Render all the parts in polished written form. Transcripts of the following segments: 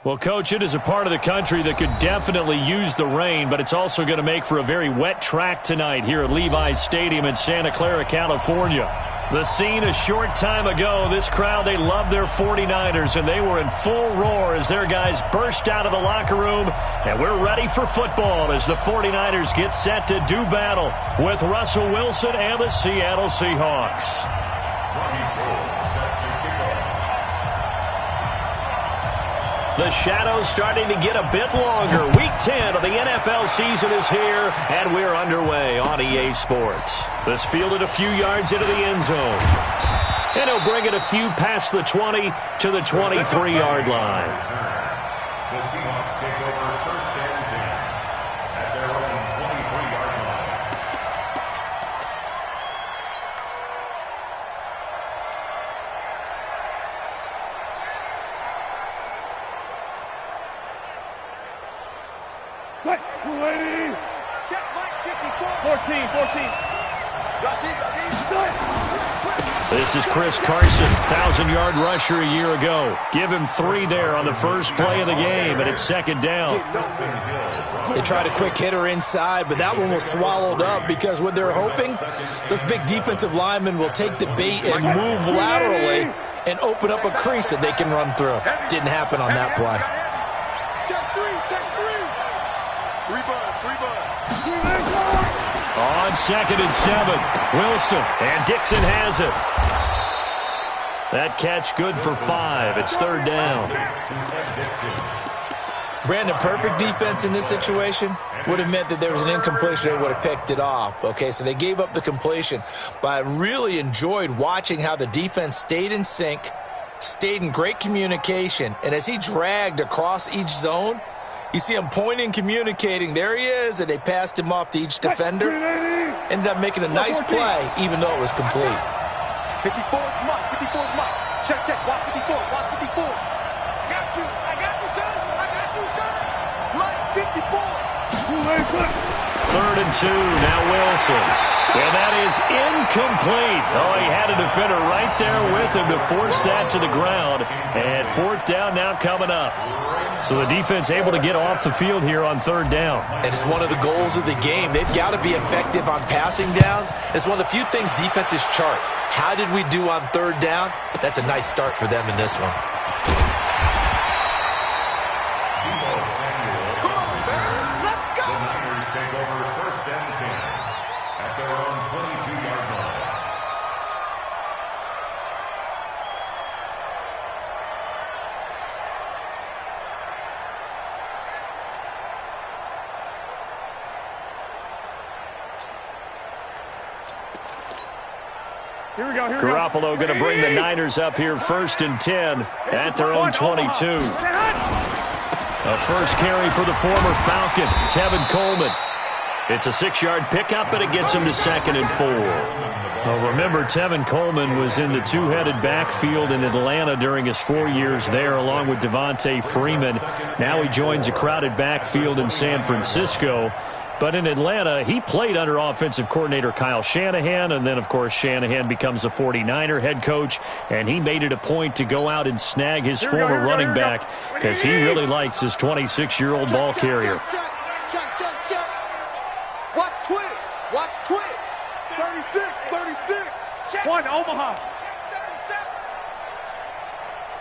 Well, Coach, it is a part of the country that could definitely use the rain, but it's also going to make for a very wet track tonight here at Levi's Stadium in Santa Clara, California. The scene a short time ago, this crowd, they love their 49ers, and they were in full roar as their guys burst out of the locker room, and we're ready for football as the 49ers get set to do battle with Russell Wilson and the Seattle Seahawks. The shadow's starting to get a bit longer. Week 10 of the NFL season is here, and we're underway on EA Sports. This fielded a few yards into the end zone. And he'll bring it a few past the 20 to the 23-yard line. The Seahawks take over first and 10 at their own 23-yard line. Check, 280. Check, Mike, 54. 14. This is Chris Carson, 1,000-yard rusher a year ago. Give him 3 there on the first play of the game, and it's second down. They tried a quick hitter inside, but that one was swallowed up because what they're hoping, those big defensive linemen will take the bait and move laterally and open up a crease that they can run through. Didn't happen on that play. On 2nd and 7, Wilson, and Dixon has it. That catch good for 5. It's third down. Brandon, perfect defense in this situation would have meant that there was an incompletion. They would have picked it off. Okay, so they gave up the completion. But I really enjoyed watching how the defense stayed in sync, stayed in great communication, and as he dragged across each zone, you see him pointing, communicating. There he is, and they passed him off to each defender. Ended up making a nice play, even though it was complete. 54 Mike. Check, watch 54, watch 54. I got you, son. Mike 54. 3rd and 2, now Wilson. And that is incomplete. Oh, he had a defender right there with him to force that to the ground. And 4th down now coming up. So the defense able to get off the field here on 3rd down. And it's one of the goals of the game. They've got to be effective on passing downs. It's one of the few things defenses chart. How did we do on 3rd down? That's a nice start for them in this one. Garoppolo going to bring the Niners up here 1st and 10 at their own 22. A first carry for the former Falcon, Tevin Coleman. It's a 6-yard pickup, and it gets him to 2nd and 4. Well, remember, Tevin Coleman was in the two-headed backfield in Atlanta during his 4 years there, along with Devontae Freeman. Now he joins a crowded backfield in San Francisco. But in Atlanta, he played under offensive coordinator Kyle Shanahan, and then, of course, Shanahan becomes the 49er head coach, and he made it a point to go out and snag his former running back because he really likes his 26-year-old ball carrier. Check. Watch twist. 36. 1, Omaha.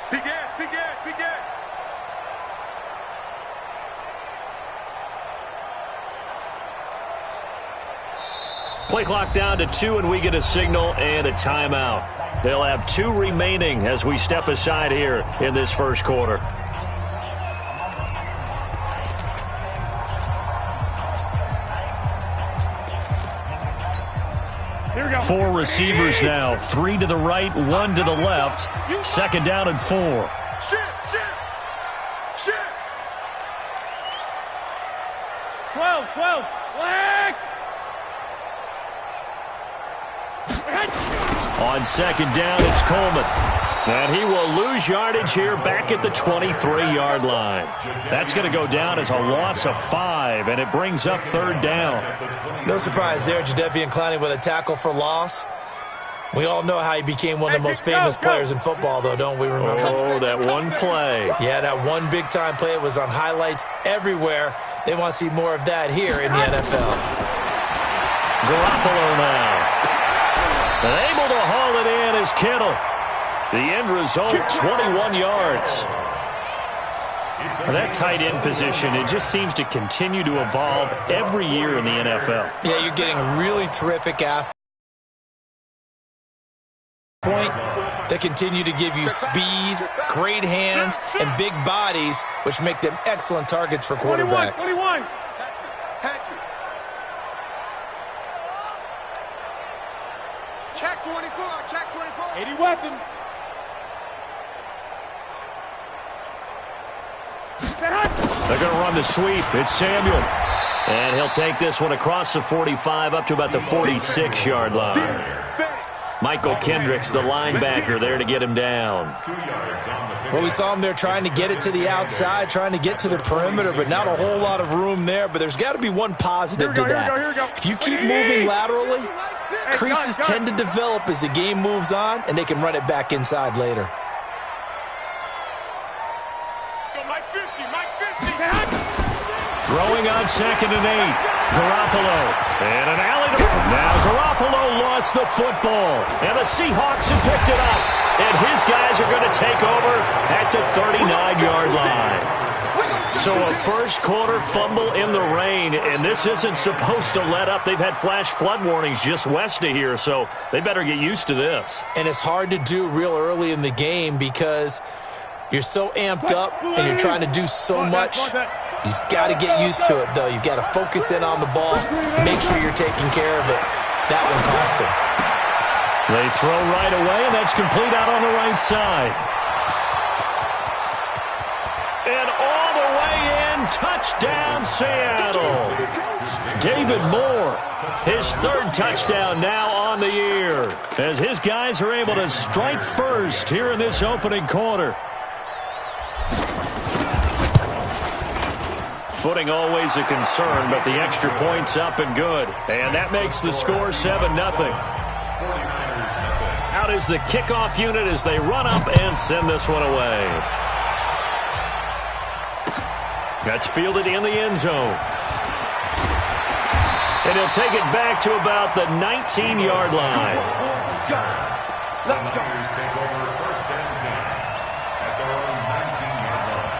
Begin. Play clock down to 2, and we get a signal and a timeout. They'll have 2 remaining as we step aside here in this first quarter. Here we go. 4 receivers now, 3 to the right, 1 to the left. 2nd down and 4. Shit. 12. Flag. On 2nd down, it's Coleman. And he will lose yardage here back at the 23-yard line. That's going to go down as a loss of 5, and it brings up 3rd down. No surprise there, Jadeveon Clowney with a tackle for loss. We all know how he became one of the most famous players in football, though, don't we remember? Oh, that one play. Yeah, that one big-time play. It was on highlights everywhere. They want to see more of that here in the NFL. Garoppolo now. And able to haul it in is Kittle. The end result, 21 yards. That tight end position, it just seems to continue to evolve every year in the NFL. Yeah, you're getting a really terrific athlete. Point that continue to give you speed, great hands, and big bodies, which make them excellent targets for quarterbacks. 21. Check 24, check 24. 80 weapon. They're going to run the sweep. It's Samuel. And he'll take this one across the 45 up to about the 46-yard line. Michael Kendricks, the linebacker, there to get him down. Well, we saw him there trying to get it to the outside, trying to get to the perimeter, but not a whole lot of room there. But there's got to be one positive to that. If you keep moving laterally, creases tend to develop as the game moves on, and they can run it back inside later. Throwing on 2nd and 8. Garoppolo. And an alley to... Now Garoppolo lost the football. And the Seahawks have picked it up. And his guys are going to take over at the 39-yard line. So a first quarter fumble in the rain. And this isn't supposed to let up. They've had flash flood warnings just west of here. So they better get used to this. And it's hard to do real early in the game because you're so amped up and you're trying to do so much. You've got to get used to it, though. You've got to focus in on the ball, make sure you're taking care of it. That one cost him. They throw right away, and that's complete out on the right side. And all the way in, touchdown Seattle. David Moore, his 3rd touchdown now on the year, as his guys are able to strike first here in this opening quarter. Footing always a concern, but the extra point's up and good. And that makes the score 7-0. Out is the kickoff unit as they run up and send this one away. That's fielded in the end zone. And he'll take it back to about the 19-yard line. Let's go. Take over 1st and 10 at their own 19-yard line.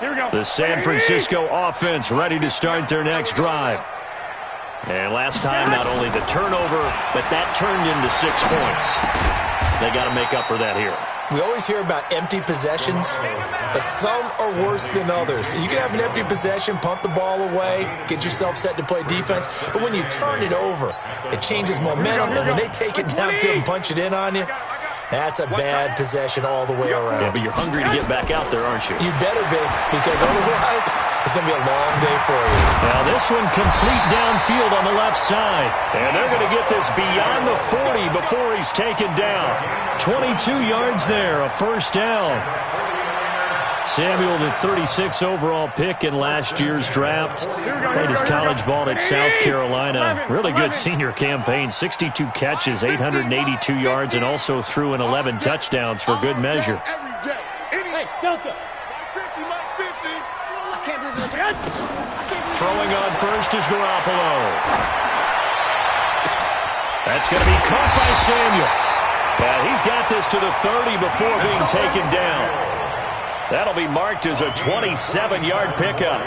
Here we go. The San Francisco offense ready to start their next drive. And last time, not only the turnover, but that turned into 6 points. They got to make up for that here. We always hear about empty possessions, but some are worse than others. You can have an empty possession, pump the ball away, get yourself set to play defense, but when you turn it over, it changes momentum, and when they take it downfield and punch it in on you, that's a bad possession all the way around. Yeah, but you're hungry to get back out there, aren't you? You better be, because otherwise it's going to be a long day for you. Now this one complete downfield on the left side. And they're going to get this beyond the 40 before he's taken down. 22 yards there, a first down. Samuel, the 36 overall pick in last year's draft. Played his college ball at South Carolina. Really good senior campaign. 62 catches, 882 yards, and also threw in 11 touchdowns for good measure. Hey, Delta. Throwing on first is Garoppolo. That's going to be caught by Samuel. Yeah, he's got this to the 30 before being taken down. That'll be marked as a 27-yard pickup.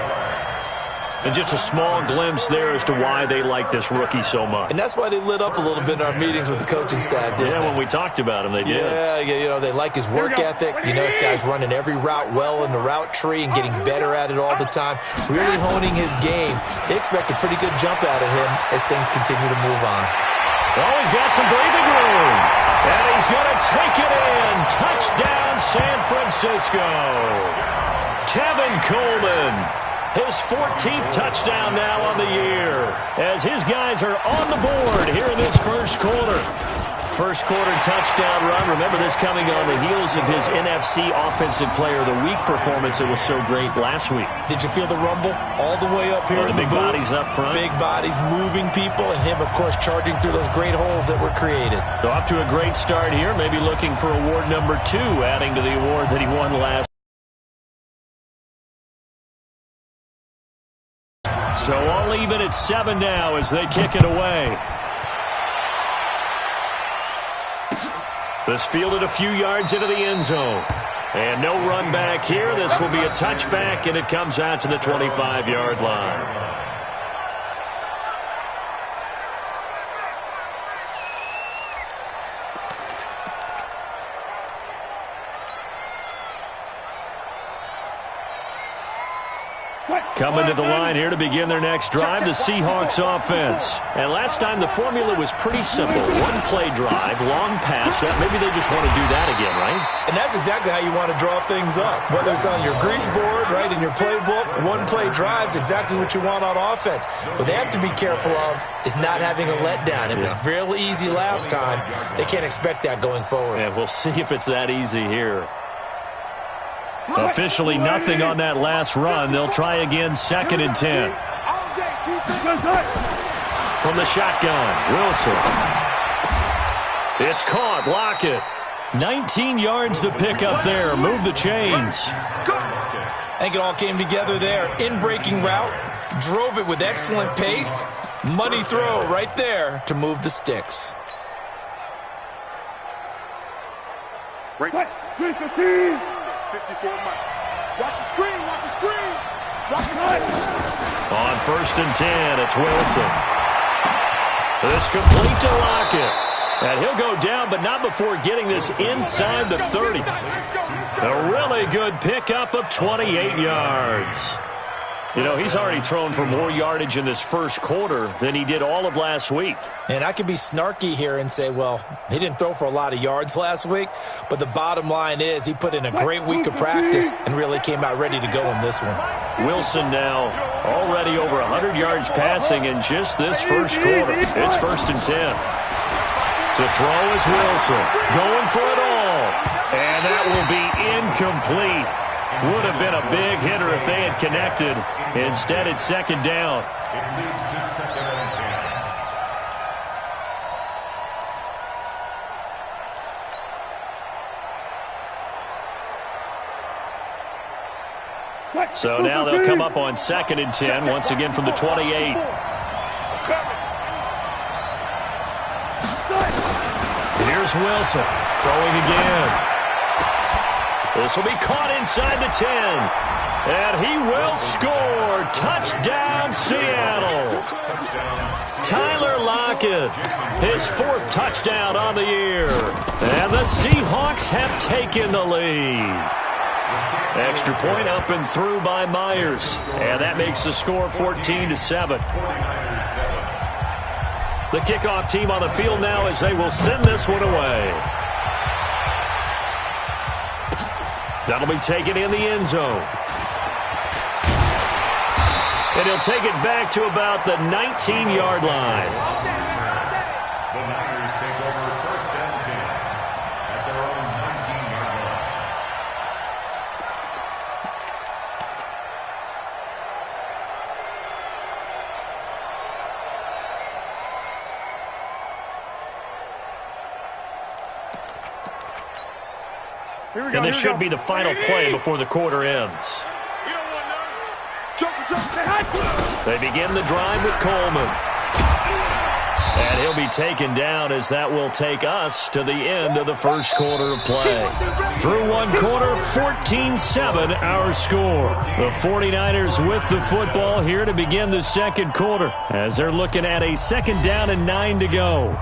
And just a small glimpse there as to why they like this rookie so much. And that's why they lit up a little bit in our meetings with the coaching staff, didn't they? When we talked about him, they did. Yeah, you know, they like his work ethic. You know, this guy's running every route well in the route tree and getting better at it all the time, really honing his game. They expect a pretty good jump out of him as things continue to move on. Oh, he's got some breathing room. And he's going to take it in. Touchdown, San Francisco. Tevin Coleman. His 14th touchdown now on the year as his guys are on the board here in this first quarter. first quarter touchdown run. Remember, this coming on the heels of his NFC Offensive Player of the Week performance that was so great last week. Did you feel the rumble all the way up here? The big bodies up front. Big bodies moving people, and him, of course, charging through those great holes that were created. So off to a great start here. Maybe looking for award number 2, adding to the award that he won last. So all even at 7 now as they kick it away. This fielded a few yards into the end zone. And no run back here. This will be a touchback, and it comes out to the 25-yard line. Coming to the line here to begin their next drive, the Seahawks offense. And last time the formula was pretty simple. One play drive, long pass. Maybe they just want to do that again, right? And that's exactly how you want to draw things up. Whether it's on your grease board, right, in your playbook, one play drive is exactly what you want on offense. What they have to be careful of is not having a letdown. It was real easy last time. They can't expect that going forward. Yeah, we'll see if it's that easy here. Officially nothing on that last run. They'll try again, 2nd and 10. From the shotgun, Wilson. It's caught. Lockett. 19 yards to pick up there. Move the chains. I think it all came together there. In-breaking route. Drove it with excellent pace. Money throw right there to move the sticks. Right. 54 Mike. Watch the screen, watch the screen. Watch the screen. On 1st and 10, it's Wilson. This complete to Lockett. And he'll go down, but not before getting this inside the 30. A really good pickup of 28 yards. You know, he's already thrown for more yardage in this first quarter than he did all of last week. And I could be snarky here and say, well, he didn't throw for a lot of yards last week, but the bottom line is he put in a great week of practice and really came out ready to go in this one. Wilson now already over 100 yards passing in just this first quarter. It's 1st and 10. To throw is Wilson. Going for it all. And that will be incomplete. Would have been a big hitter if they had connected. Instead, it's 2nd down. It leads to 2nd and 10. So now they'll come up on 2nd and 10, once again from the 28. Here's Wilson, throwing again. This will be caught inside the 10. And he will score. Touchdown, Seattle. Tyler Lockett, his 4th touchdown on the year. And the Seahawks have taken the lead. Extra point up and through by Myers. And that makes the score 14-7. The kickoff team on the field now as they will send this one away. That'll be taken in the end zone. And he'll take it back to about the 19-yard line. The Niners take over 1st and 10 at their own 19-yard line. And this should be the final play before the quarter ends. They begin the drive with Coleman. And he'll be taken down as that will take us to the end of the first quarter of play. Through one quarter, 14-7 our score. The 49ers with the football here to begin the second quarter as they're looking at a 2nd down and 9 to go.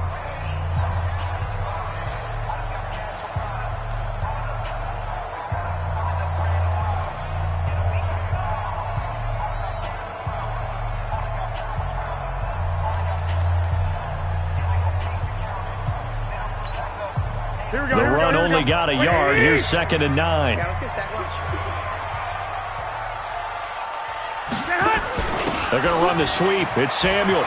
The run only got a yard. Here's 2nd and 9. Yeah, let's get sack lunch. They're going to run the sweep. It's Samuel.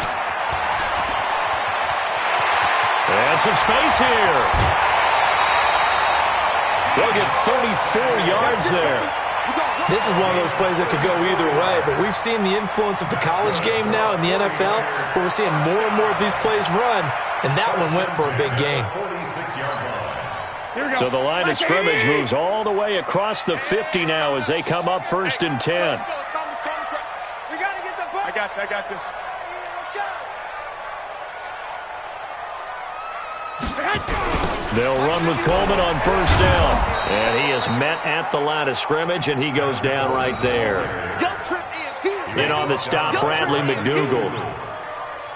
And got some space here. They'll get 34 yards there. This is one of those plays that could go either way, but we've seen the influence of the college game now in the NFL, where we're seeing more and more of these plays run, and that one went for a big gain. So the line of scrimmage moves all the way across the 50 now as they come up 1st and 10. I got this. They'll run with Coleman on 1st down. And he is met at the line of scrimmage, and he goes down right there. In on the stop, Bradley McDougal.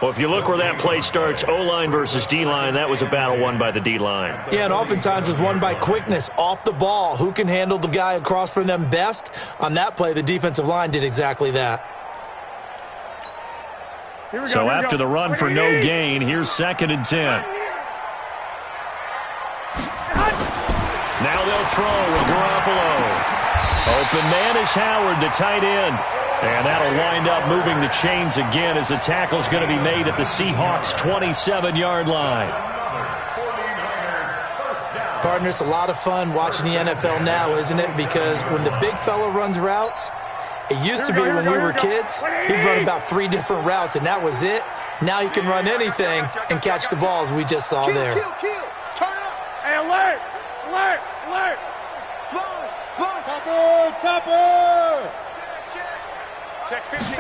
Well, if you look where that play starts, O-line versus D-line, that was a battle won by the D-line. Yeah, and oftentimes it's won by quickness, off the ball. Who can handle the guy across from them best? On that play, the defensive line did exactly that. So after the run for no gain, here's 2nd and 10. Now they'll throw with Garoppolo. Open man is Howard, the tight end. And that'll wind up moving the chains again as the tackle's going to be made at the Seahawks' 27-yard line. Partner, it's a lot of fun watching the NFL now, isn't it? Because when the big fella runs routes, it used to be when we were kids, he'd run about 3 different routes, and that was it. Now he can run anything and catch the balls we just saw there. Hey, alert! Alert! Alert! Spawn! Topper! Check 50.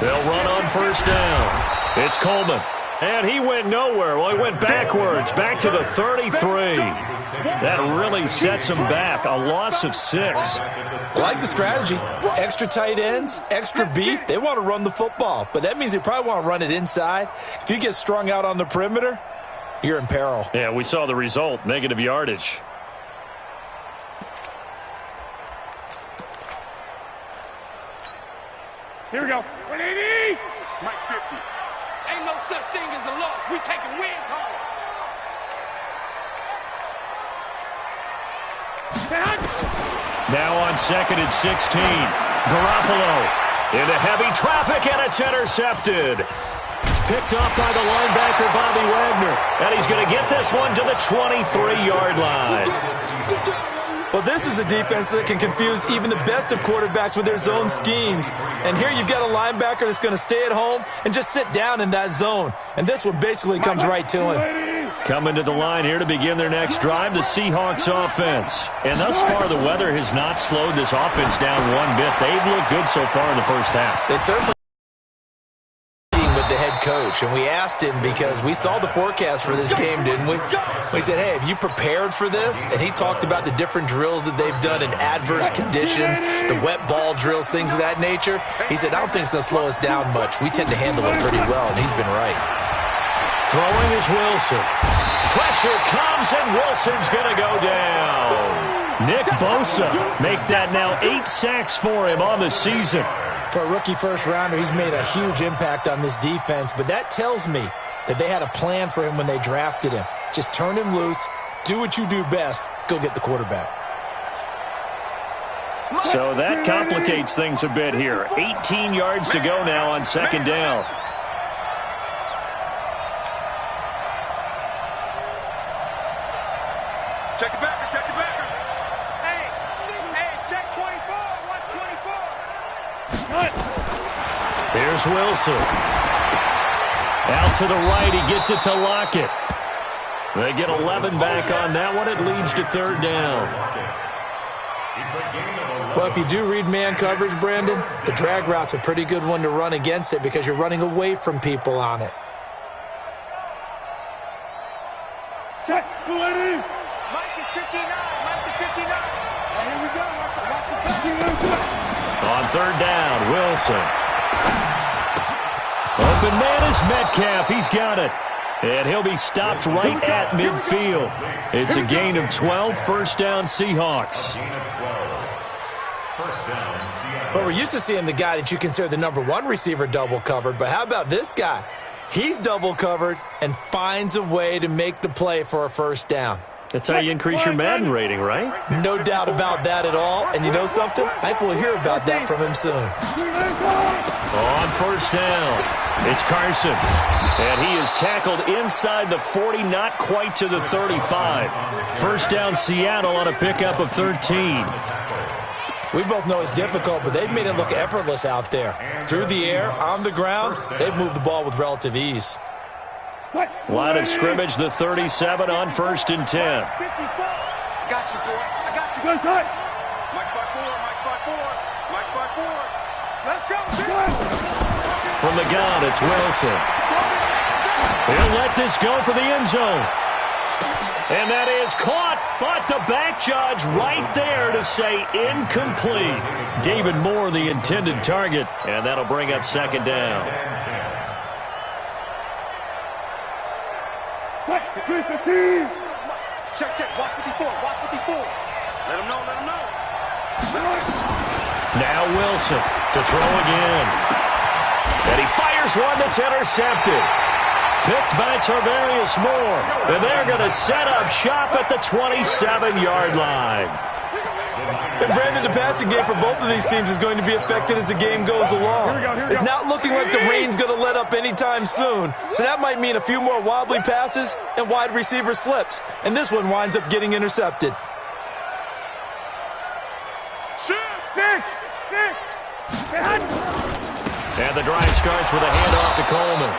They'll run on 1st down. It's Coleman. And he went nowhere. Well, he went backwards, back to the 33. That really sets him back. A loss of 6. I like the strategy. Extra tight ends, extra beef. They want to run the football, but that means they probably want to run it inside. If you get strung out on the perimeter, you're in peril. Yeah, we saw the result, negative yardage. Here we go. 180! Mike 50. Ain't no such thing as a loss. We taking wins home. Now on 2nd and 16. Garoppolo into heavy traffic, and it's intercepted. Picked off by the linebacker, Bobby Wagner. And he's going to get this one to the 23-yard line. Well, this is a defense that can confuse even the best of quarterbacks with their zone schemes. And here you've got a linebacker that's going to stay at home and just sit down in that zone. And this one basically comes right to him. Coming to the line here to begin their next drive, the Seahawks offense. And thus far, the weather has not slowed this offense down one bit. They've looked good so far in the first half. They certainly with the head coach, and we asked him because we saw the forecast for this game, didn't we? We said, hey, have you prepared for this? And he talked about the different drills that they've done in adverse conditions, the wet ball drills, things of that nature. He said, I don't think it's going to slow us down much. We tend to handle it pretty well, and he's been right. Throwing is Wilson. Pressure comes, and Wilson's going to go down. Nick Bosa make that now 8 sacks for him on the season. For a rookie first-rounder, he's made a huge impact on this defense, but that tells me that they had a plan for him when they drafted him. Just turn him loose, do what you do best, go get the quarterback. So that complicates things a bit here. 18 yards to go now on 2nd down. Check it back, check it back. Hey, check 24. Watch 24. Here's Wilson. Out to the right, he gets it to Lockett. They get 11 back on that one. It leads to 3rd down. Well, if you do read man coverage, Brandon, the drag route's a pretty good one to run against it because you're running away from people on it. Check, 280. Mike is 59. Mike is 59. Here we go. Watch the pass. On 3rd down, Wilson. Open man is Metcalf. He's got it. And he'll be stopped right at midfield. It's a gain of 12, 1st down Seahawks. Well, we're used to seeing the guy that you consider the #1 receiver double covered, but how about this guy? He's double covered and finds a way to make the play for a 1st down. That's how you increase your Madden rating, right? No doubt about that at all. And you know something? I think we'll hear about that from him soon. On first down, it's Carson. And he is tackled inside the 40, not quite to the 35. First down, Seattle on a pickup of 13. We both know it's difficult, but they've made it look effortless out there. Through the air, on the ground, they've moved the ball with relative ease. Line of scrimmage, the 37 on first and 10. I got you, boy. I got you. Good, good. Mike 5-4, Mike 5-4, Mike 5-4. Let's go, From the gun, it's Wilson. He'll let this go for the end zone. And that is caught, but the back judge right there to say incomplete. David Moore, the intended target, and that'll bring up second down. Check, check. Watch 54. Watch 54. Let him know. Let him know. Now Wilson to throw again. And he fires one that's intercepted. Picked by Tarvarius Moore. And they're going to set up shop at the 27-yard line. And Brandon, the passing game for both of these teams is going to be affected as the game goes along. It's not looking like the rain's going to let up anytime soon. So that might mean a few more wobbly passes and wide receiver slips. And this one winds up getting intercepted. And the drive starts with a handoff to Coleman.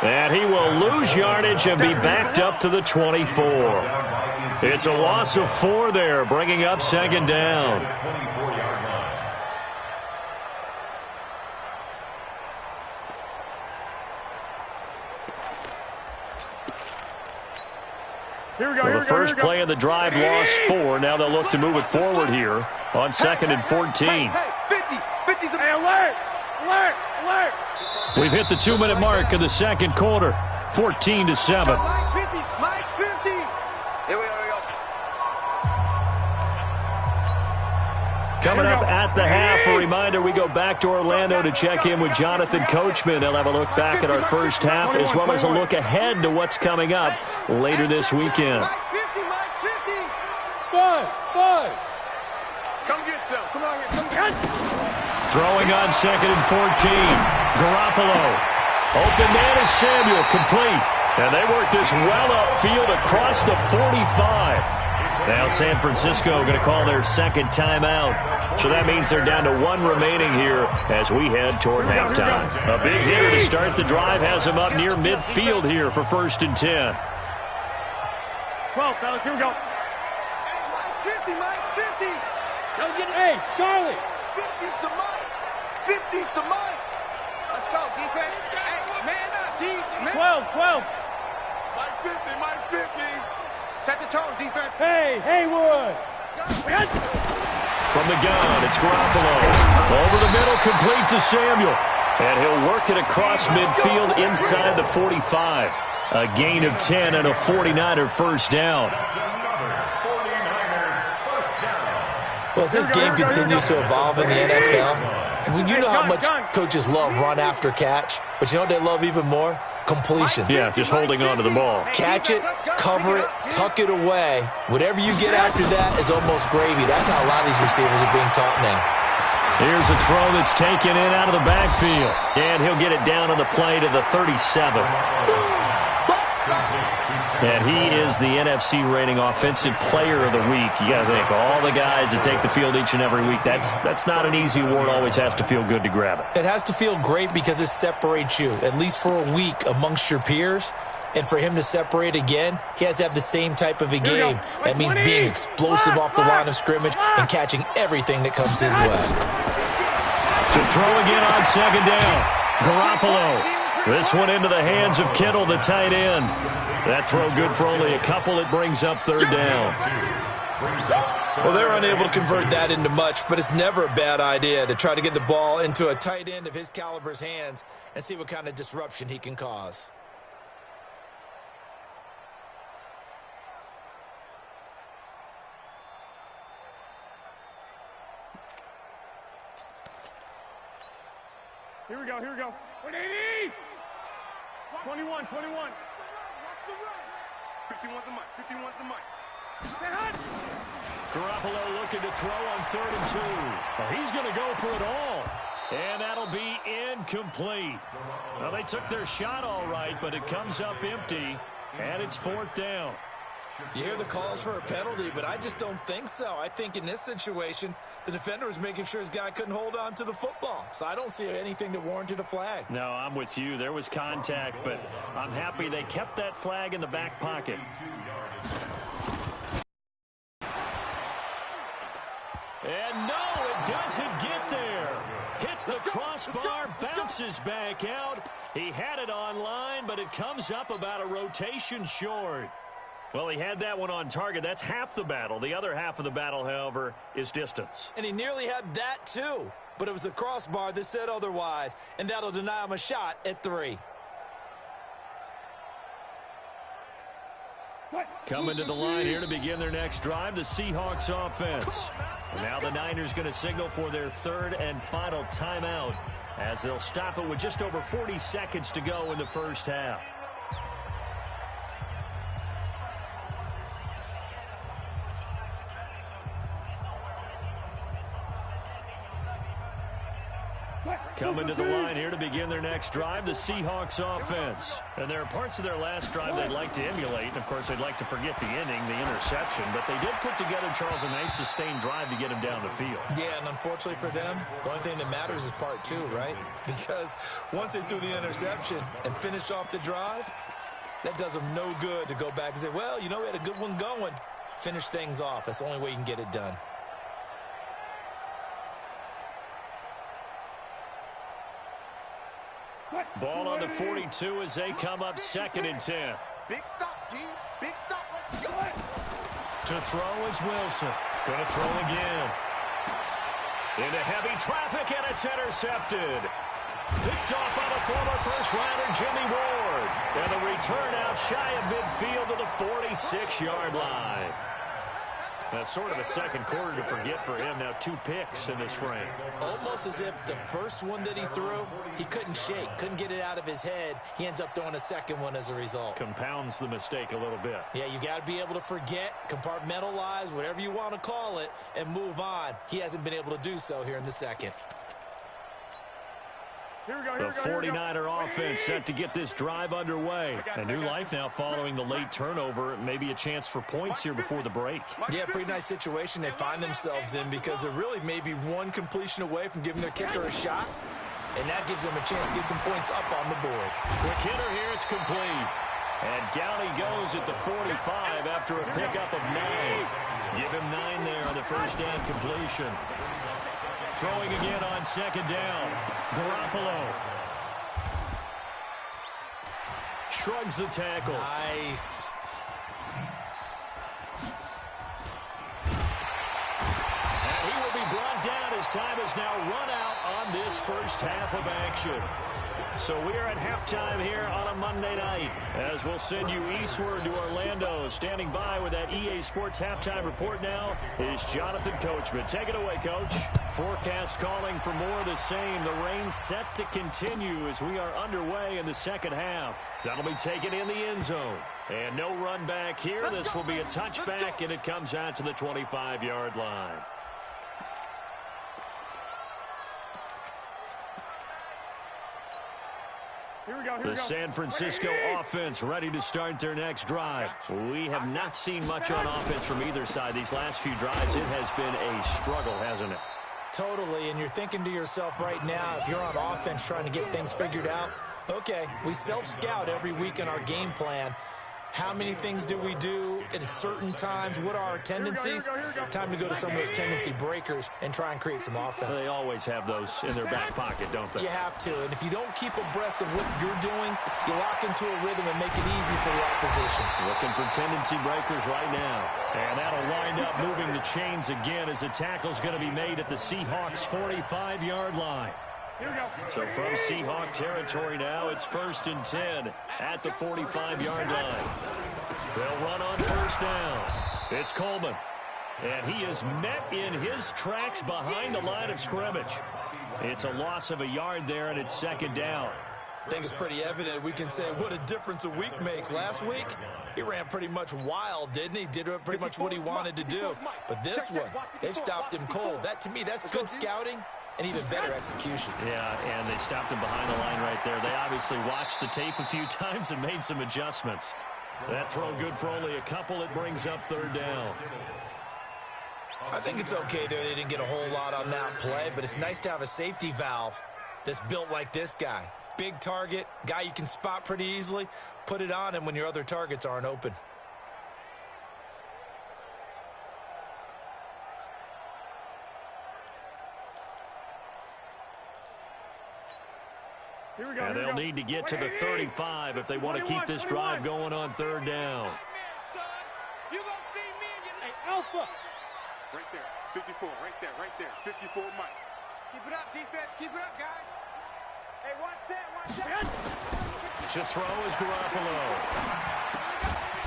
And he will lose yardage and be backed up to the 24. It's a loss of 4 there, bringing up second down. The first play of the drive lost 4. Now they'll look to move it forward here on second and 14. Hey, 50. Hey, alert. We've hit the 2-minute mark of the second quarter. 14-7. Mike 50. Here we go. Coming up at the half, a reminder, we go back to Orlando to check in with Jonathan Coachman. They'll have a look back at our first half as well as a look ahead to what's coming up later this weekend. Mike 50. Five. Come get some. Come on here. Come get some. Throwing on second and 14. Garoppolo. Open man is Samuel, complete. And they work this well upfield across the 45. Now San Francisco going to call their second timeout. So that means they're down to 1 remaining here as we head toward halftime. A big hitter to start the drive has him up near midfield here for first and 10. 12, fellas, here we go. Mike's 50. Go get it. Hey, Charlie. 50's the Mike. 50's the Mike. Let's go, defense. Hey, man up, D. 12. Mike 50. Set the tone, defense. Hey, Haywood. From the gun, it's Garoppolo. Over the middle, complete to Samuel. And he'll work it across midfield inside the 45. A gain of 10 and a 49er first down. Well, as this game continues to evolve in the NFL, you know how much coaches love run after catch, but you know what they love even more? Completion. Yeah, just holding on to the ball. Catch it, cover it, tuck it away. Whatever you get after that is almost gravy. That's how a lot of these receivers are being taught now. Here's a throw that's taken in out of the backfield. And he'll get it down on the play to the 37. And he is the NFC rating offensive player of the week. You got to think, all the guys that take the field each and every week, that's not an easy award. Always has to feel good to grab it. It has to feel great because it separates you, at least for a week, amongst your peers. And for him to separate again, he has to have the same type of a game. That means being explosive off the line of scrimmage and catching everything that comes his way. To throw again on second down. Garoppolo. This one into the hands of Kittle, the tight end. That throw good for only a couple. It brings up third down. Well, they're unable to convert that into much, but it's never a bad idea to try to get the ball into a tight end of his caliber's hands and see what kind of disruption he can cause. Here we go. 180. 21. 51's the Mike. Garoppolo looking to throw on 3rd and 2. Well, he's going to go for it all. And that'll be incomplete. Well, they took their shot all right, but it comes up empty, and it's 4th down. You hear the calls for a penalty, but I just don't think so. I think in this situation, the defender was making sure his guy couldn't hold on to the football. So I don't see anything that warranted a flag. No, I'm with you. There was contact, but I'm happy they kept that flag in the back pocket. And no, it doesn't get there. Hits the crossbar, bounces back out. He had it on line, but it comes up about a rotation short. Well, he had that one on target. That's half the battle. The other half of the battle, however, is distance. And he nearly had that, too. But it was the crossbar that said otherwise, and that'll deny him a shot at 3. Coming to the line here to begin their next drive, the Seahawks offense. And now the Niners going to signal for their 3rd and final timeout as they'll stop it with just over 40 seconds to go in the first half. Coming to the line here to begin their next drive, the Seahawks offense. And there are parts of their last drive they'd like to emulate. And, of course, they'd like to forget the inning, the interception. But they did put together, Charles, a nice sustained drive to get him down the field. Yeah, and unfortunately for them, the only thing that matters is part 2, right? Because once they threw the interception and finished off the drive, that does them no good to go back and say, well, you know, we had a good one going. Finish things off. That's the only way you can get it done. Ball on the 42 as they come up 2nd and 10. Big stop, G. Big stop. Let's go. To throw is Wilson. Going to throw again. Into heavy traffic, and it's intercepted. Picked off by the former first-rounder Jimmy Ward. And the return out shy of midfield to the 46-yard line. That's sort of a second quarter to forget for him. Now 2 picks in this frame. Almost as if the first one that he threw, he couldn't shake, couldn't get it out of his head. He ends up throwing a second one as a result. Compounds the mistake a little bit. Yeah, you got to be able to forget, compartmentalize, whatever you want to call it, and move on. He hasn't been able to do so here in the second. The 49er offense set to get this drive underway. A new life now following the late turnover. Maybe a chance for points here before the break. Yeah, pretty nice situation they find themselves in because they're really maybe one completion away from giving their kicker a shot. And that gives them a chance to get some points up on the board. Quick hitter here, it's complete. And down he goes at the 45 after a pickup of 9. Give him 9 there on the first down completion. Throwing again on 2nd down. Garoppolo. Shrugs the tackle. Nice. And he will be brought down as time is now run out on this first half of action. So we are at halftime here on a Monday night as we'll send you eastward to Orlando. Standing by with that EA Sports halftime report now is Jonathan Coachman. Take it away, Coach. Forecast calling for more of the same. The rain set to continue as we are underway in the second half. That'll be taken in the end zone. And no run back here. This will be a touchback, and it comes out to the 25-yard line. The San Francisco offense ready to start their next drive. We have not seen much on offense from either side. These last few drives, it has been a struggle, hasn't it? Totally, and you're thinking to yourself right now, if you're on offense trying to get things figured out, okay, we self-scout every week in our game plan. How many things do we do at certain times? What are our tendencies? Time to go to some of those tendency breakers and try and create some offense. They always have those in their back pocket, don't they? You have to, and if you don't keep abreast of what you're doing, you lock into a rhythm and make it easy for the opposition. Looking for tendency breakers right now. And that'll wind up moving the chains again as the tackle's going to be made at the Seahawks' 45-yard line. So from Seahawk territory now, it's 1st and 10 at the 45-yard line. They'll run on first down. It's Coleman. And he is met in his tracks behind the line of scrimmage. It's a loss of a yard there, and it's 2nd down. I think it's pretty evident. We can say what a difference a week makes. Last week, he ran pretty much wild, didn't he? Did pretty much what he wanted to do. But this one, they've stopped him cold. That, to me, that's good scouting and even better execution. Yeah, and they stopped him behind the line right there. They obviously watched the tape a few times and made some adjustments. That throw good for only a couple. It brings up third down. I think it's okay there. They didn't get a whole lot on that play, but it's nice to have a safety valve that's built like this guy. Big target, guy you can spot pretty easily. Put it on him when your other targets aren't open. And they'll need to get to the 35 if they want to keep this drive going on third down. Hey, Alpha. Right there, 54, right there, 54, Mike. Keep it up, defense, keep it up, guys. Hey, watch that. To throw is Garoppolo.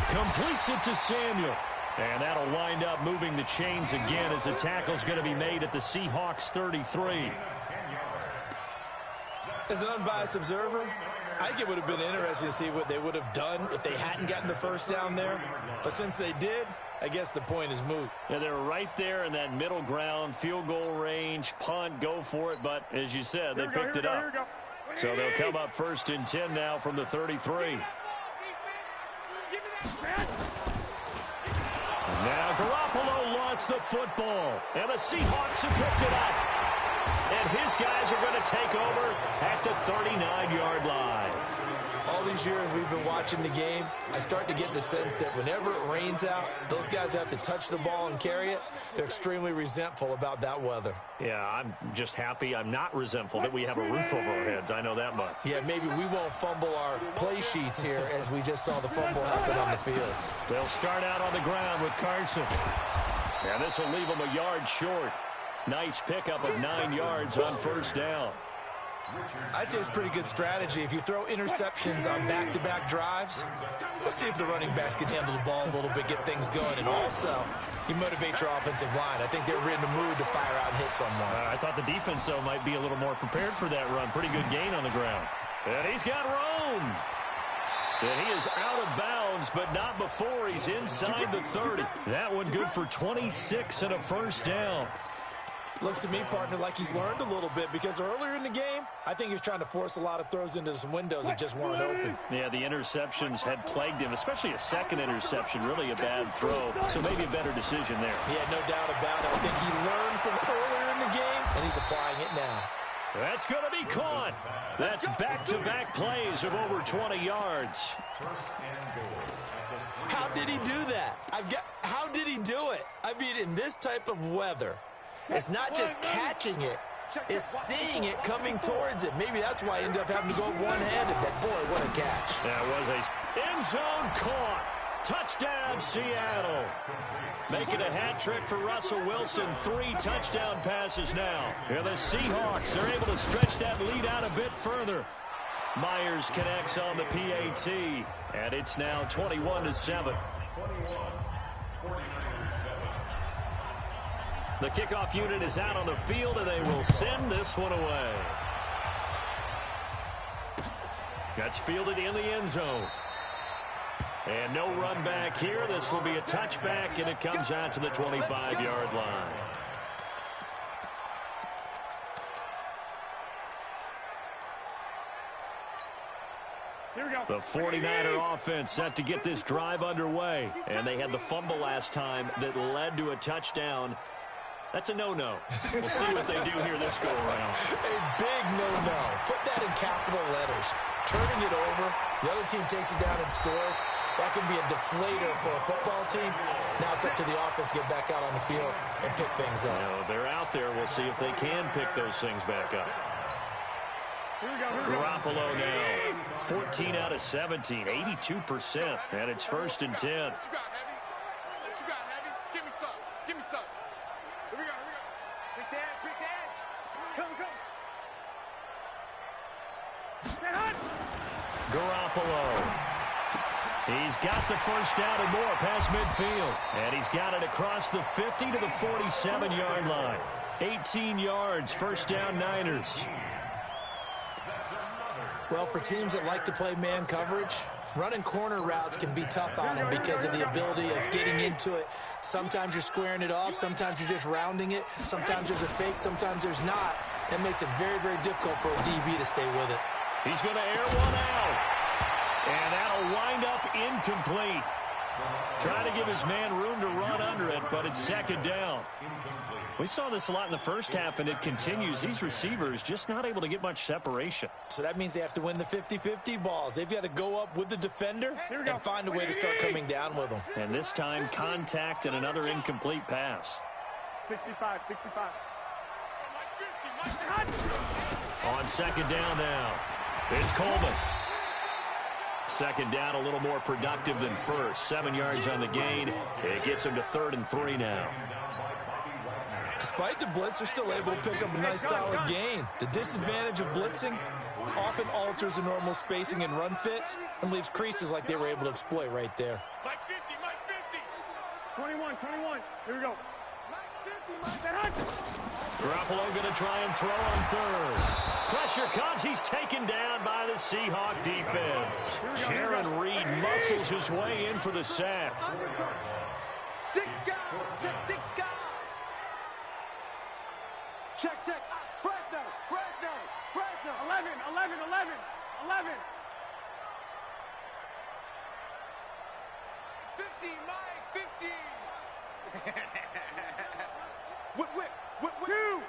Completes it to Samuel. And that'll wind up moving the chains again as the tackle's going to be made at the Seahawks 33. As an unbiased observer, I think it would have been interesting to see what they would have done if they hadn't gotten the first down there. But since they did, I guess the point is moot. Yeah, they were right there in that middle ground, field goal range, punt, go for it. But as you said, they picked it up. So they'll come up first and 10 now from the 33. Now Garoppolo lost the football, and the Seahawks have picked it up. And his guys are going to take over at the 39-yard line. All these years we've been watching the game, I start to get the sense that whenever it rains out, those guys who have to touch the ball and carry it, they're extremely resentful about that weather. Yeah, I'm just happy I'm not resentful that we have a roof over our heads. I know that much. Yeah, maybe we won't fumble our play sheets here as we just saw the fumble happen on the field. They'll start out on the ground with Carson. And this will leave them a yard short. Nice pickup of 9 yards on first down. I'd say it's pretty good strategy. If you throw interceptions on back-to-back drives, let's see if the running backs can handle the ball a little bit, get things going. And also, you motivate your offensive line. I think they're in the mood to fire out and hit someone. I thought the defense, though, might be a little more prepared for that run. Pretty good gain on the ground. And he's got room. And he is out of bounds, but not before he's inside the 30. That one good for 26 and a first down. Looks to me, partner, like he's learned a little bit because earlier in the game, I think he was trying to force a lot of throws into some windows that just weren't open. Yeah, the interceptions had plagued him, especially a second interception, really a bad throw. So maybe a better decision there. Yeah, no doubt about it. I think he learned from earlier in the game, and he's applying it now. That's going to be caught. That's back-to-back plays of over 20 yards. How did he do that? How did he do it? I mean, in this type of weather, it's not just catching it, it's seeing it coming towards it. Maybe that's why I ended up having to go one-handed, but boy, what a catch. That was a end zone caught. Touchdown, Seattle. Making a hat trick for Russell Wilson. 3 touchdown passes now. And the Seahawks are able to stretch that lead out a bit further. Myers connects on the PAT, and it's now 21-7. The kickoff unit is out on the field, and they will send this one away. That's fielded in the end zone. And no run back here. This will be a touchback, and it comes out to the 25-yard line. Here we go. The 49er offense set to get this drive underway. And they had the fumble last time that led to a touchdown. That's a no-no. We'll see what they do here this go-around. A big no-no. Put that in capital letters. Turning it over, the other team takes it down and scores. That can be a deflator for a football team. Now it's up to the offense to get back out on the field and pick things up. They're out there. We'll see if they can pick those things back up. Garoppolo now, 14 out of 17, 82%, and it's first and 10. What you got, Heavy? Give me some. Give me some. Here we go. Pick the edge. Come. Garoppolo. He's got the first down and more past midfield. And he's got it across the 50 to the 47-yard line. 18 yards, first down Niners. Well, for teams that like to play man coverage, running corner routes can be tough on them because of the ability of getting into it. Sometimes you're squaring it off. Sometimes you're just rounding it. Sometimes there's a fake. Sometimes there's not. That makes it very, very difficult for a DB to stay with it. He's going to air one out. And that'll wind up incomplete. Trying to give his man room to run under it, but it's second down. We saw this a lot in the first half, and it continues. These receivers just not able to get much separation. So that means they have to win the 50-50 balls. They've got to go up with the defender and find a way to start coming down with them. And this time, contact and another incomplete pass. 65. On second down now, it's Coleman. Second down, a little more productive than first. 7 yards on the gain. It gets him to 3rd and 3 now. Despite the blitz, they're still able to pick up a nice solid gain. The disadvantage of blitzing often alters the normal spacing and run fits and leaves creases like they were able to exploit right there. Mike 50. 21. Here we go. Mike 50. Garoppolo going to try and throw on third. Pressure comes. He's taken down by the Seahawk defense. Jaron Reed muscles his way in for the sack. 6 guys. Check. Fresno. 11. 50, Mike, 50. Whip. 2.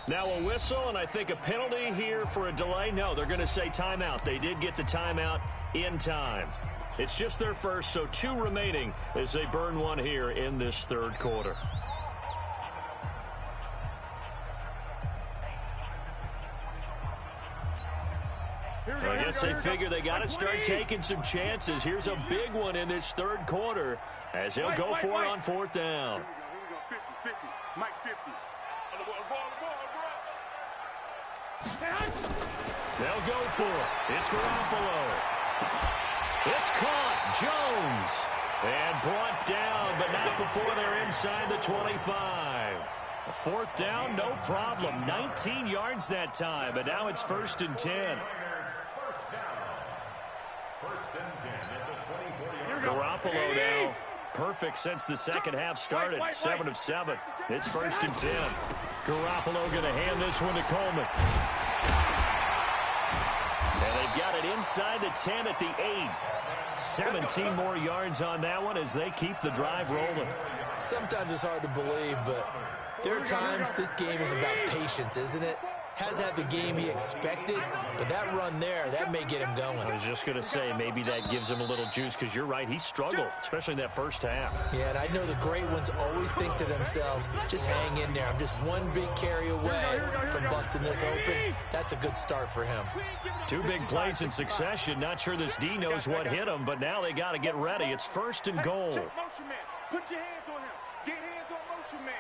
Now a whistle, and I think a penalty here for a delay. No, they're going to say timeout. They did get the timeout in time. It's just their first, so 2 remaining as they burn one here in this third quarter. I guess they figure they got to start taking some chances. Here's a big one in this third quarter as they'll go for it on 4th down. Here we go. 50. Mike 50. They'll go for it. It's Garoppolo. It's caught. Jones. And brought down, but not before they're inside the 25. 4th down, no problem. 19 yards that time, but now it's 1st and 10. Garoppolo now. Perfect since the second half started. 7 of 7. It's 1st and 10. Garoppolo going to hand this one to Coleman. And they've got it inside the 10 at the 8. 17 more yards on that one as they keep the drive rolling. Sometimes it's hard to believe, but there are times this game is about patience, isn't it? Has had the game he expected, but that run there, that may get him going. I was just going to say, maybe that gives him a little juice, because you're right, he struggled, especially in that first half. Yeah, and I know the great ones always think to themselves, just hang in there. I'm just one big carry away from busting this open. That's a good start for him. 2 big plays in succession. Not sure this D knows what hit him, but now they got to get ready. It's 1st and goal. Motion man. Put your hands on him. Get hands on motion man.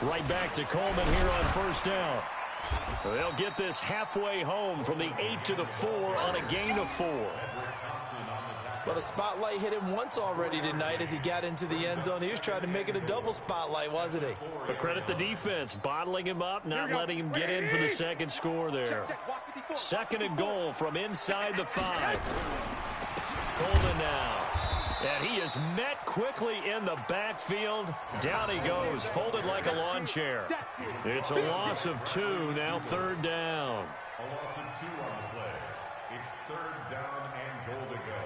Right back to Coleman here on 1st down. They'll get this halfway home from the 8 to the 4 on a gain of 4. But a spotlight hit him once already tonight as he got into the end zone. He was trying to make it a double spotlight, wasn't he? But credit the defense, bottling him up, not letting him get in for the second score there. 2nd and goal from inside the 5. Coleman now. And he is met quickly in the backfield. Down he goes, folded like a lawn chair. It's a loss of 2, now 3rd down. A loss of 2 on the play. It's 3rd down and goal to go.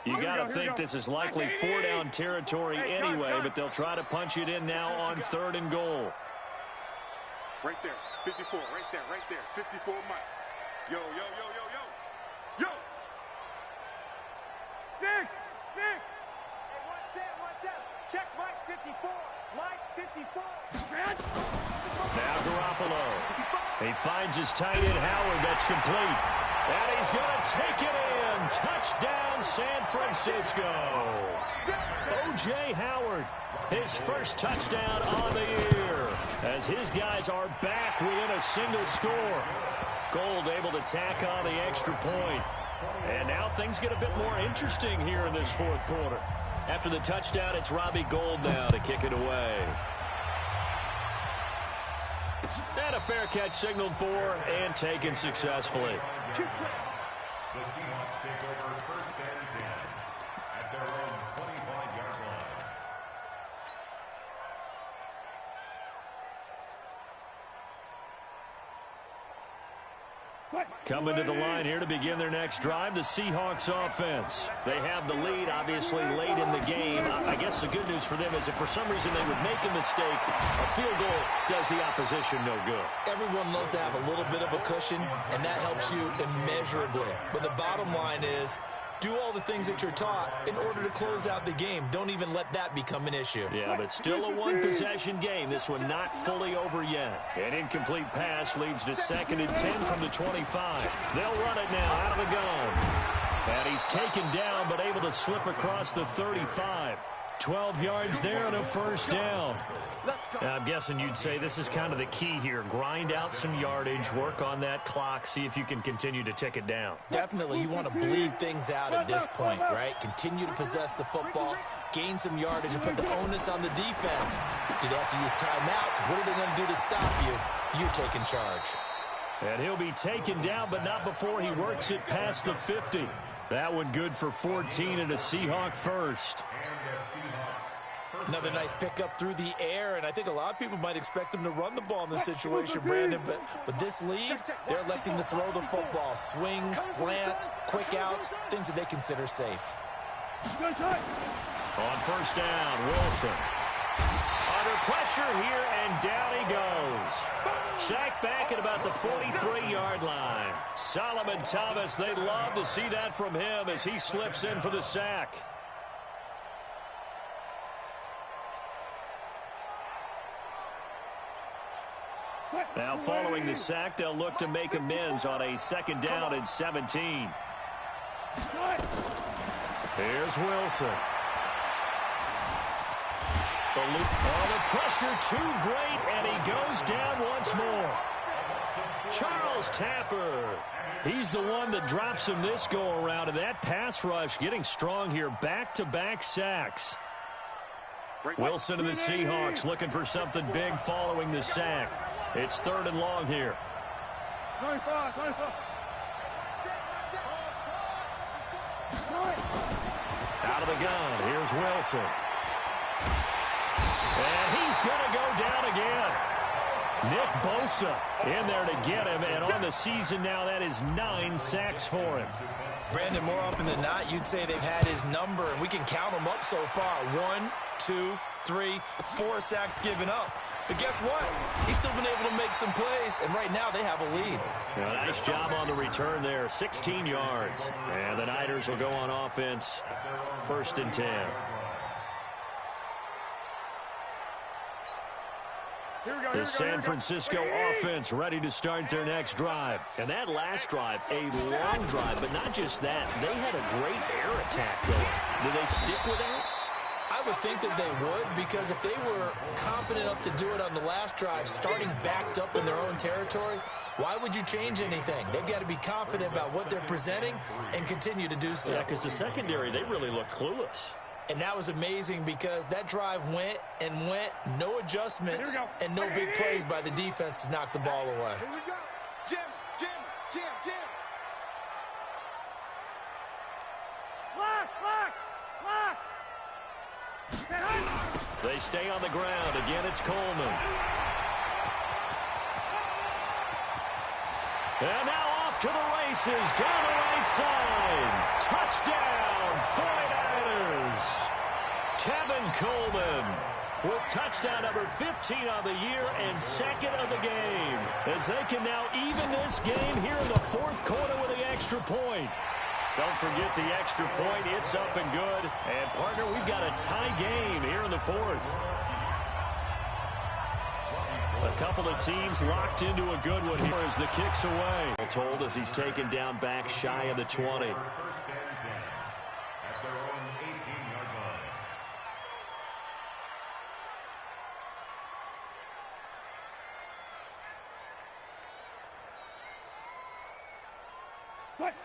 You got to think this is likely 4-down territory anyway, but they'll try to punch it in now on 3rd and goal. Right there. 54. Right there. 54 Mike. Yo. Six. Hey, what's up? Check Mike 54. Mike 54. Now Garoppolo. He finds his tight end Howard. That's complete. And he's going to take it in. Touchdown, San Francisco. O.J. Howard, his first touchdown on the year, as his guys are back within a single score. Gold able to tack on the extra point. And now things get a bit more interesting here in this fourth quarter. After the touchdown, it's Robbie Gould now to kick it away. And a fair catch signaled for and taken successfully. The Seahawks take over first and 10 at their own 25-yard line. Coming to the line here to begin their next drive, the Seahawks offense. They have the lead, obviously, late in the game. I guess the good news for them is if for some reason they would make a mistake, a field goal does the opposition no good. Everyone loves to have a little bit of a cushion, and that helps you immeasurably. But the bottom line is, do all the things that you're taught in order to close out the game. Don't even let that become an issue. Yeah, but still a one-possession game. This one not fully over yet. An incomplete pass leads to 2nd and 10 from the 25. They'll run it now out of the gun. And he's taken down but able to slip across the 35. 12 yards there and a first down. I'm guessing you'd say this is kind of the key here. Grind out some yardage, work on that clock, see if you can continue to tick it down. Definitely, you want to bleed things out at this point, right? Continue to possess the football, gain some yardage, and put the onus on the defense. Do they have to use timeouts? What are they going to do to stop you? You're taking charge. And he'll be taken down, but not before he works it past the 50. That one good for 14 and a Seahawk first. Another nice pickup through the air, and I think a lot of people might expect them to run the ball in this situation, Brandon, but with this lead, they're electing to throw the football. Swings, slants, quick outs, things that they consider safe. On first down, Wilson. Under pressure here, and down he goes. Sacked back at about the 43-yard line. Solomon Thomas, they'd love to see that from him as he slips in for the sack. Now following the sack, they'll look to make amends on a 2nd down and 17. Here's Wilson. The pressure too great, and he goes down once more. Charles Tapper. He's the one that drops him this go-around, and that pass rush getting strong here. Back-to-back sacks. Wilson and the Seahawks looking for something big following the sack. It's 3rd and long here. 25. Out of the gun, here's Wilson. And he's going to go down again. Nick Bosa in there to get him, and on the season now, that is 9 sacks for him. Brandon, more often than not, you'd say they've had his number, and we can count them up so far. 1, 2, 3, 4 sacks given up. But guess what? He's still been able to make some plays, and right now they have a lead. Yeah, nice job on the return there, 16 yards. And the Niners will go on offense, 1st and 10. The San Francisco offense ready to start their next drive. And that last drive, a long drive, but not just that. They had a great air attack going. Do they stick with that? I would think that they would, because if they were confident enough to do it on the last drive, starting backed up in their own territory, why would you change anything? They've got to be confident about what they're presenting and continue to do so. Yeah, because the secondary, they really look clueless. And that was amazing because that drive went and went, no adjustments, and no big plays by the defense to knock the ball away. Here we go. Jim. Lock. They stay on the ground. Again, it's Coleman. And now off to the races, down the right side. Touchdown, 49ers. Tevin Coleman with touchdown number 15 on the year and 2nd of the game, as they can now even this game here in the 4th quarter with the extra point. Don't forget the extra point. It's up and good. And, partner, we've got a tie game here in the 4th. A couple of teams locked into a good one here as the kick's away. Told as he's taken down back shy of the 20.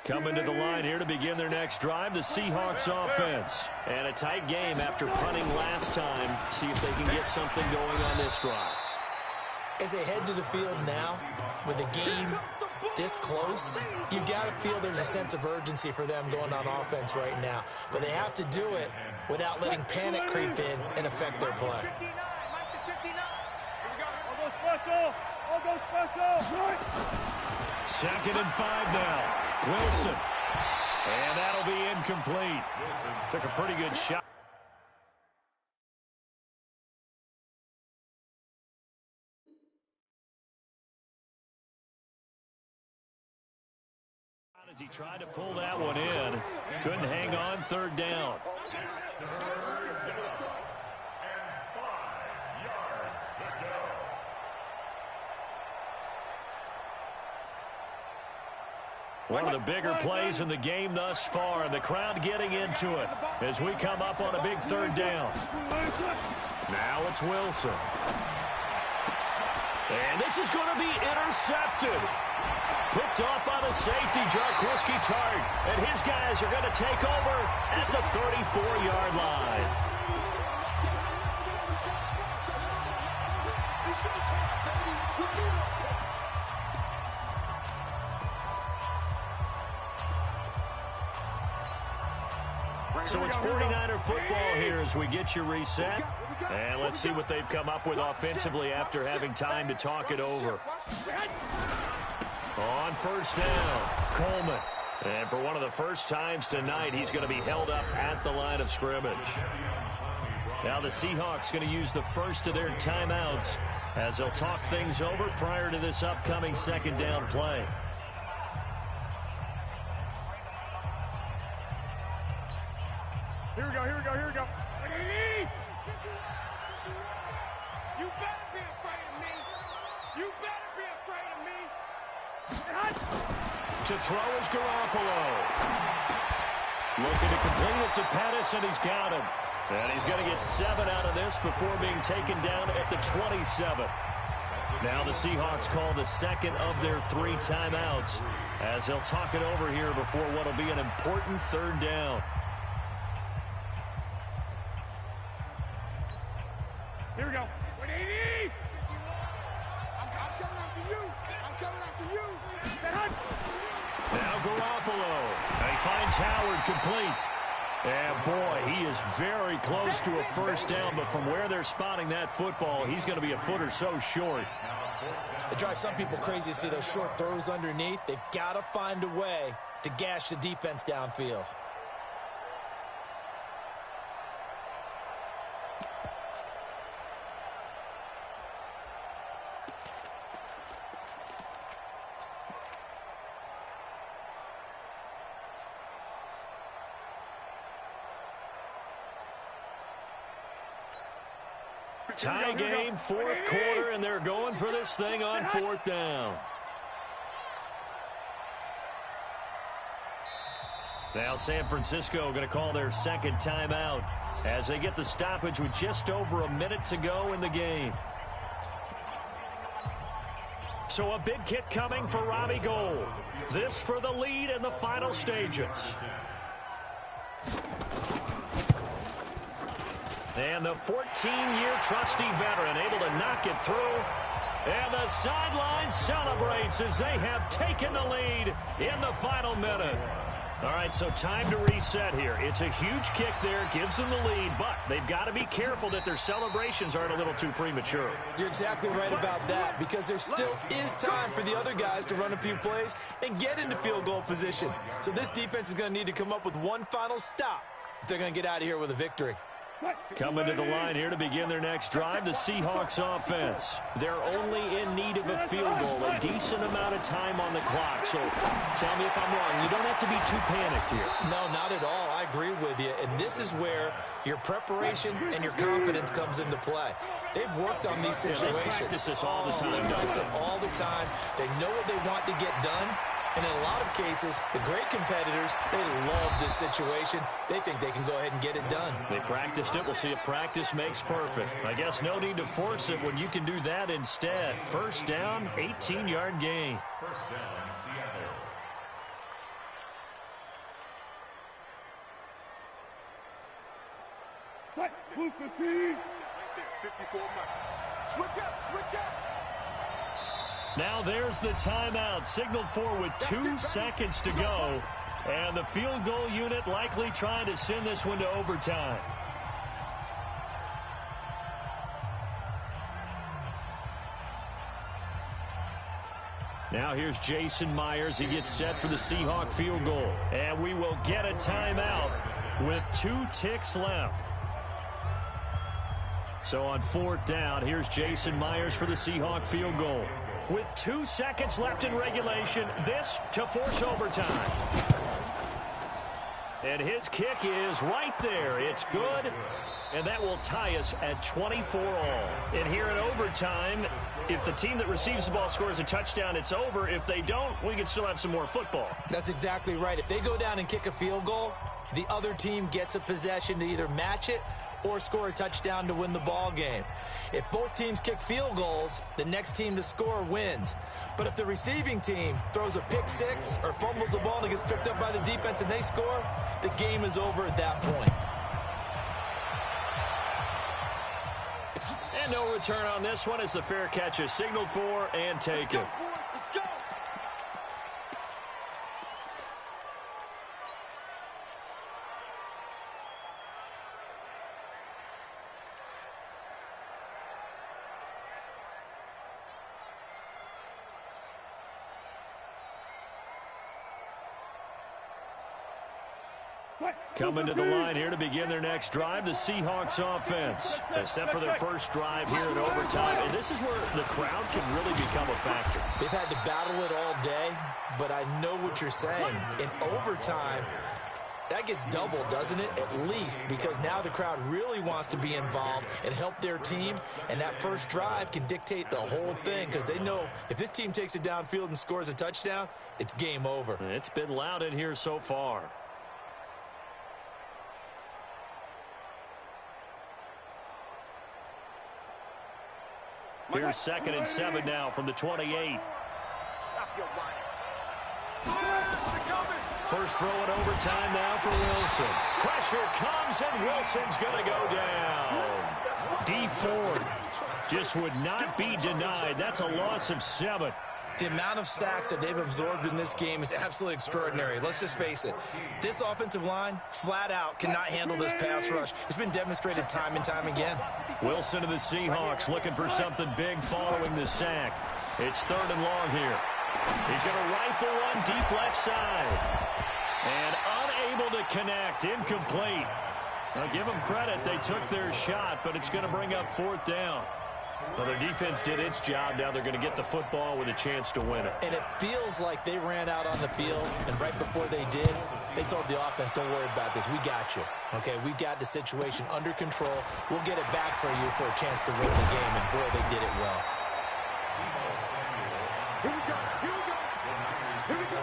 Coming to the line here to begin their next drive, the Seahawks offense. And a tight game after punting last time. See if they can get something going on this drive. As they head to the field now, with the game this close, you've got to feel there's a sense of urgency for them going on offense right now. But they have to do it without letting panic creep in and affect their play. Second and 5 now. Wilson. And that'll be incomplete. Took a pretty good shot. As he tried to pull that one in, couldn't hang on. Third down. One of the bigger plays in the game thus far, and the crowd getting into it as we come up on a big third down. Now it's Wilson. And this is going to be intercepted. Picked off by the safety, Jarquiski Tart. And his guys are going to take over at the 34-yard line. So it's 49er football here as we get you reset. And let's see what they've come up with offensively after having time to talk it over. On first down, Coleman. And for one of the first times tonight, he's going to be held up at the line of scrimmage. Now the Seahawks going to use the first of their timeouts as they'll talk things over prior to this upcoming second down play. Here we go, here we go, here we go. You better be afraid of me. You better be afraid of me. To throw is Garoppolo. Looking to complete it to Pettis, and he's got him. And he's going to get 7 out of this before being taken down at the 27. Now the Seahawks call the second of their 3 timeouts as they'll talk it over here before what will be an important third down. Here we go. 180. I'm coming after you. I'm coming after you. Now Garoppolo. And he finds Howard complete. And boy, he is very close to a first down, but from where they're spotting that football, he's going to be a foot or so short. It drives some people crazy to see those short throws underneath. They've got to find a way to gash the defense downfield. Tie game, fourth quarter, and they're going for this thing on fourth down. Now San Francisco going to call their second timeout as they get the stoppage with just over a minute to go in the game. So a big kick coming for Robbie Gould. This for the lead in the final stages. And the 14-year trusty veteran able to knock it through. And the sideline celebrates as they have taken the lead in the final minute. All right, so time to reset here. It's a huge kick there, gives them the lead, but they've got to be careful that their celebrations aren't a little too premature. You're exactly right about that, because there still is time for the other guys to run a few plays and get into field goal position. So this defense is going to need to come up with one final stop if they're going to get out of here with a victory. Coming to the line here to begin their next drive, the Seahawks offense. They're only in need of a field goal, a decent amount of time on the clock. So tell me if I'm wrong. You don't have to be too panicked here. No, not at all. I agree with you. And this is where your preparation and your confidence comes into play. They've worked on these situations. They practice this all the time. They practice it all the time. They know what they want to get done. And in a lot of cases, the great competitors, they love this situation. They think they can go ahead and get it done. They practiced it. We'll see if practice makes perfect. I guess no need to force it when you can do that instead. First down, 18-yard gain. First down, Seattle. Move 15. Right there, 54 miles. Switch up, switch up. Now there's the timeout, signaled for with 2 seconds to go. And the field goal unit likely trying to send this one to overtime. Now here's Jason Myers. He gets set for the Seahawk field goal. And we will get a timeout with 2 ticks left. So on 4th down, here's Jason Myers for the Seahawk field goal. With 2 seconds left in regulation, this to force overtime. And his kick is right there. It's good. And that will tie us at 24 all. And here in overtime, if the team that receives the ball scores a touchdown, it's over. If they don't, we can still have some more football. That's exactly right. If they go down and kick a field goal, the other team gets a possession to either match it or score a touchdown to win the ball game. If both teams kick field goals, the next team to score wins. But if the receiving team throws a pick six or fumbles the ball and it gets picked up by the defense and they score, the game is over at that point. And no return on this one as the fair catch is signaled for and taken. Let's go. Coming to the line here to begin their next drive, the Seahawks offense. They're set for their first drive here in overtime, and this is where the crowd can really become a factor. They've had to battle it all day, but I know what you're saying. In overtime, that gets doubled, doesn't it? At least, because now the crowd really wants to be involved and help their team, and that first drive can dictate the whole thing because they know if this team takes it downfield and scores a touchdown, it's game over. It's been loud in here so far. Here's 2nd and 7 now from the 28. Stop your whining. First throw in overtime now for Wilson. Pressure comes, and Wilson's going to go down. D Ford just would not be denied. That's a loss of 7. The amount of sacks that they've absorbed in this game is absolutely extraordinary. Let's just face it. This offensive line, flat out, cannot handle this pass rush. It's been demonstrated time and time again. Wilson to the Seahawks looking for something big following the sack. It's 3rd and long here. He's going to rifle one deep left side. And unable to connect. Incomplete. I'll give them credit. They took their shot, but it's going to bring up 4th down. Well, their defense did its job. Now they're going to get the football with a chance to win it. And it feels like they ran out on the field, and right before they did, they told the offense, don't worry about this. We got you. Okay, we got the situation under control. We'll get it back for you for a chance to win the game, and boy, they did it well. Here we go. Here we go. Here we go.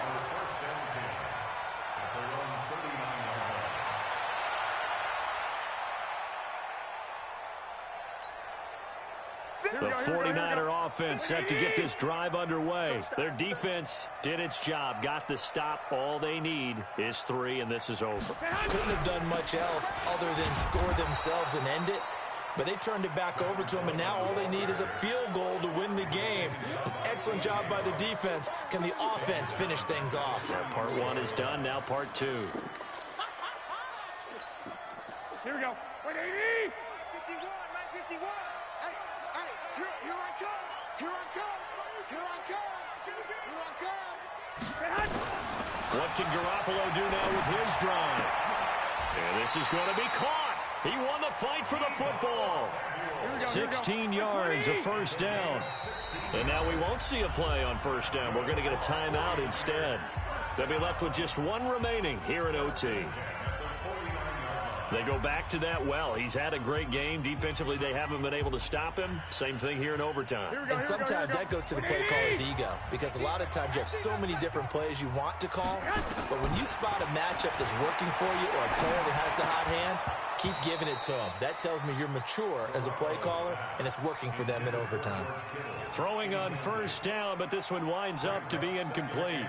The 49er offense set to get this drive underway. Their defense did its job, got the stop. All they need is 3, and this is over. Couldn't have done much else other than score themselves and end it. But they turned it back over to them, and now all they need is a field goal to win the game. An excellent job by the defense. Can the offense finish things off? Yeah, part 1 is done, now part 2. Here we go. 180. 51, 951. Hey, here I come. Here I come. Here I come. Here I come. What can Garoppolo do now with his drive? And this is going to be caught. He won the fight for the football. 16 yards, a first down. And now we won't see a play on first down. We're going to get a timeout instead. They'll be left with just 1 remaining here in OT. They go back to that well. He's had a great game. Defensively, they haven't been able to stop him. Same thing here in overtime. And sometimes that goes to the play caller's ego, because a lot of times you have so many different plays you want to call, but when you spot a matchup that's working for you or a player that has the hot hand, keep giving it to them. That tells me you're mature as a play caller, and it's working for them in overtime. Throwing on first down, but this one winds up to be incomplete.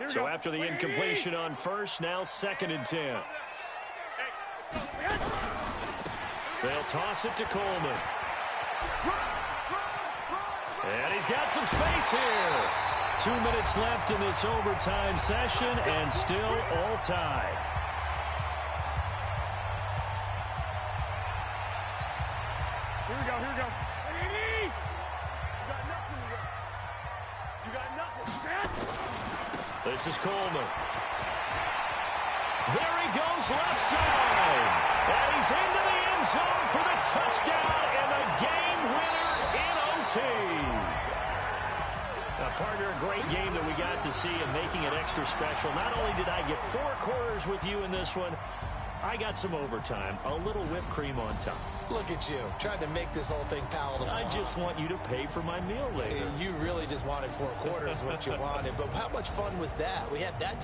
So after the incompletion on first, now 2nd and 10. They'll toss it to Coleman. And he's got some space here. 2 minutes left in this overtime session, and still all tied. Here we go, here we go. You got nothing to go. You got nothing. This is Coleman. There he goes left side. And he's into the end zone for the touchdown and the game winner in OT. Now, partner, a great game that we got to see and making it extra special. Not only did I get 4 quarters with you in this one, I got some overtime, a little whipped cream on top. Look at you, trying to make this whole thing palatable. I just want you to pay for my meal later. You really just wanted 4 quarters, what you wanted. But how much fun was that? We had that type